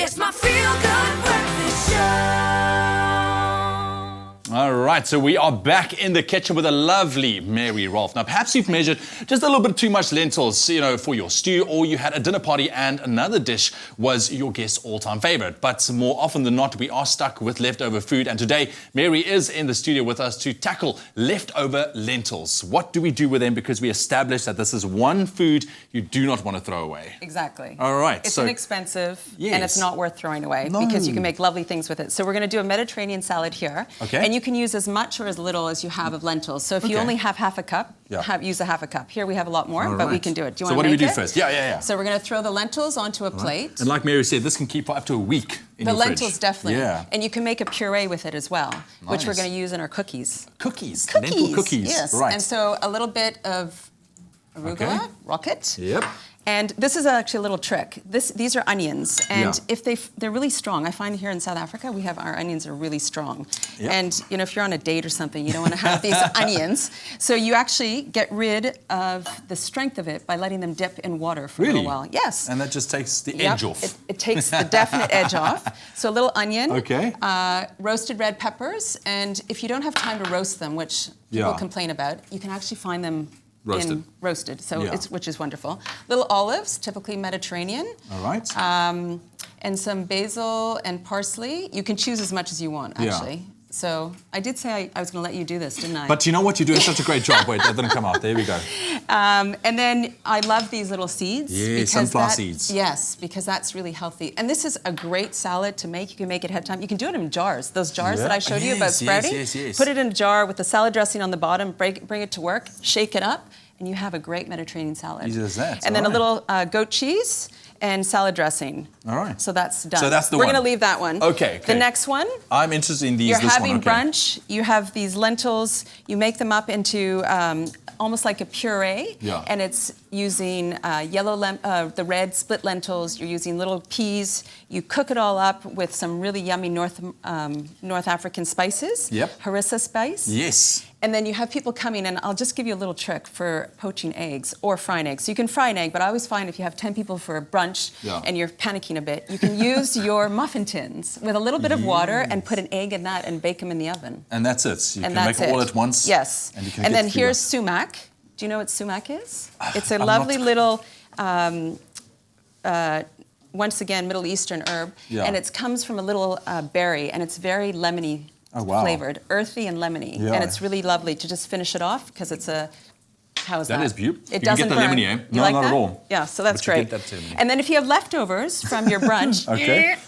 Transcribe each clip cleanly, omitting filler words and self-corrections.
It's my feel-good breakfast show. All right, so we are back in the kitchen with a lovely Mary Rolph. Now, perhaps you've measured just a little bit too much lentils, for your stew, or you had a dinner party and another dish was your guest's all-time favorite. But more often than not, we are stuck with leftover food. And today, Mary is in the studio with us to tackle leftover lentils. What do we do with them? Because we established that this is one food you do not want to throw away. Exactly. All right. It's inexpensive, Yes. and it's not worth throwing away because you can make lovely things with it. So we're going to do a Mediterranean salad here. Okay. And you can use as much or as little as you have of lentils. So if you only have half a cup, use a half a cup. Here we have a lot more, but we can do it. Do you want to make it? So what do we do first? Yeah. So we're going to throw the lentils onto a plate. And like Mary said, this can keep for up to a week in the your fridge. lentils, definitely. Yeah. And you can make a puree with it as well, which we're Nice. going to use in our cookies. Cookies. Lentil cookies. Yes. Right. And so a little bit of arugula, rocket. Yep. And this is actually a little trick. These are onions, and if they're really strong. I find here in South Africa, our onions are really strong. Yep. And if you're on a date or something, you don't want to have these onions. So you actually get rid of the strength of it by letting them dip in water for a little while. Yes. And that just takes the edge off. It takes the definite edge off. So a little onion, roasted red peppers, and if you don't have time to roast them, which people complain about, you can actually find them roasted, so which is wonderful. Little olives, typically Mediterranean. All right. And some basil and parsley. You can choose as much as you want, actually. So I did say I was going to let you do this, didn't I? But you know what? You're doing such a great job. Wait, that didn't come out. There we go. And then I love these little seeds. Yes, sunflower seeds. Yes, because that's really healthy. And this is a great salad to make. You can make it ahead of time. You can do it in jars. Those jars that I showed you about sprouting. Yes. Put it in a jar with the salad dressing on the bottom, bring it to work, shake it up, and you have a great Mediterranean salad. Easy as that. And then a little goat cheese and salad dressing. All right. So that's done. So that's the We're one. going to leave that one. Okay. The next one. I'm interested in these. You're this having one. brunch. You have these lentils. You make them up into almost like a puree. Yeah. And it's using the red split lentils. You're using little peas. You cook it all up with some really yummy North African spices. Yep. Harissa spice. Yes. And then you have people coming, and I'll just give you a little trick for poaching eggs or frying eggs. So you can fry an egg, but I always find if you have 10 people for a brunch and you're panicking a bit, you can use your muffin tins with a little bit of water and put an egg in that and bake them in the oven. And that's it. You can make it all at once. Yes. And then here's sumac. Do you know what sumac is? It's a lovely little, once again, Middle Eastern herb. Yeah. And it comes from a little berry, and it's very lemony. Flavored, earthy and lemony, and it's really lovely to just finish it off because it's a. How is that? That is beautiful. It doesn't burn. Lemony, eh? You like not that? at all. Yeah, so that's but great. Get that and then if you have leftovers from your brunch,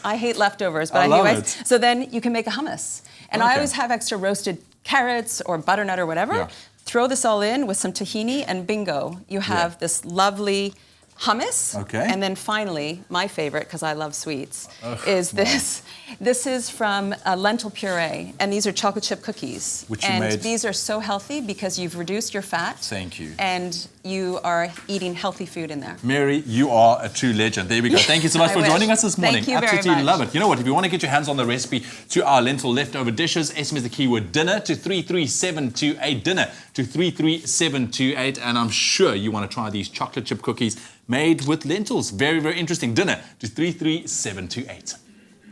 I hate leftovers, but I love anyways, it. So then you can make a hummus. And I always have extra roasted carrots or butternut or whatever. Yeah. Throw this all in with some tahini, and bingo, you have this lovely hummus. Okay. And then finally, my favorite, because I love sweets, is this. This is from a lentil puree, and these are chocolate chip cookies. Which you made. These are so healthy because you've reduced your fat. Thank you. And you are eating healthy food in there. Mary, you are a true legend. There we go. Thank you so much for joining us this morning. Thank you Absolutely very much. love it. You know what? If you want to get your hands on the recipe to our lentil leftover dishes, SMS the keyword dinner to 33728. Dinner to 33728. And I'm sure you want to try these chocolate chip cookies made with lentils. Very, very interesting. Dinner to 33728.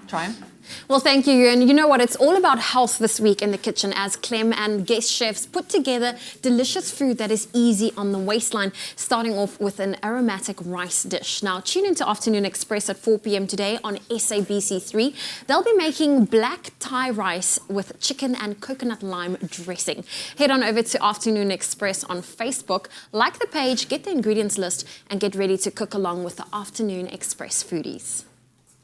Try them. Well, thank you. And you know what? It's all about health this week in the kitchen as Clem and guest chefs put together delicious food that is easy on the waistline, starting off with an aromatic rice dish. Now, tune into Afternoon Express at 4 p.m. today on SABC3. They'll be making black Thai rice with chicken and coconut lime dressing. Head on over to Afternoon Express on Facebook, like the page, get the ingredients list, and get ready to cook along with the Afternoon Express foodies.